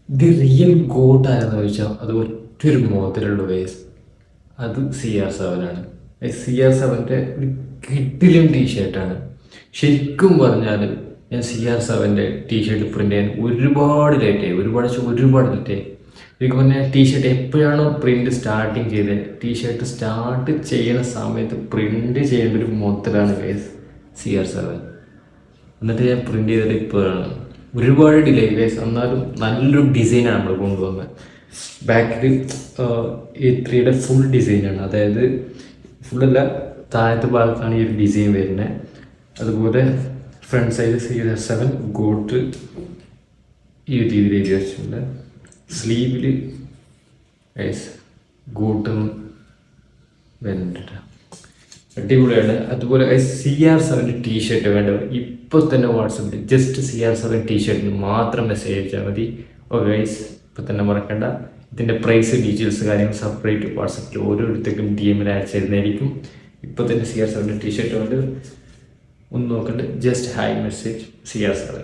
The real got ആരെന്ന് ചോദിച്ചാൽ അത് ഒറ്റൊരു മോതിരമുള്ള വേസ്, അത് CR7 ആണ്. CR7 ഒരു കിട്ടിലും ടീഷർട്ടാണ്. ശരിക്കും പറഞ്ഞാൽ ഞാൻ CR7 ടീഷർട്ട് പ്രിൻ്റ് ചെയ്യാൻ ഒരുപാട് ലേറ്റായി, ഒരുപാട് ലേറ്റായി. ശരിക്കും പറഞ്ഞാൽ ടീഷർട്ട് എപ്പോഴാണോ പ്രിൻ്റ് സ്റ്റാർട്ടിങ് ചെയ്തത്, ടീഷർട്ട് സ്റ്റാർട്ട് ചെയ്യുന്ന സമയത്ത് പ്രിൻ്റ് ചെയ്യേണ്ട ഒരു മോഡലാണ് ഗൈസ് CR7. എന്നിട്ട് ഞാൻ പ്രിൻ്റ് ചെയ്തിട്ട് ഇപ്പോഴാണ് ഒരുപാട് ഡിലേ ഗൈസ്. എന്നാലും നല്ലൊരു ഡിസൈനാണ് നമ്മൾ കൊണ്ടുവന്നത്. ബാക്കിൽ A3യുടെ ഫുൾ ഡിസൈനാണ്, അതായത് ഫുള്ളല്ല, താഴത്തെ ഭാഗത്താണ് ഈ ഒരു ഡിസൈൻ വരുന്നത്. അതുപോലെ ഫ്രണ്ട് സൈഡ് CR7 ഗോട്ട് ഈ ഒരു രീതിയിൽ എഴുതി വെച്ചിട്ടുണ്ട്. സ്ലീവിൽ ഗോട്ട് വരുന്നുണ്ട്, അടിപൊളിയാണ്. അതുപോലെ CR7 ടീഷർട്ട് വേണ്ടവർ ഇപ്പോൾ തന്നെ വാട്സപ്പിൽ ജസ്റ്റ് CR7 ടീഷർട്ടിന് മാത്രം മെസ്സേജ് അയച്ചാൽ മതി. ഓ ഗൈസ്, ഇപ്പോൾ തന്നെ മറക്കണ്ട. ഇതിൻ്റെ പ്രൈസ് ഡീറ്റെയിൽസ് കാര്യങ്ങൾ സെപ്പറേറ്റ് വാട്സപ്പിൽ ഓരോരുത്തർക്കും DM അയച്ചു തരുന്നതായിരിക്കും. ഇപ്പോൾ തന്നെ CR7 ടീഷർട്ട് വേണ്ടവർ ഒന്ന് നോക്കണ്ട, ജസ്റ്റ് ഹായ് മെസ്സേജ് CR7.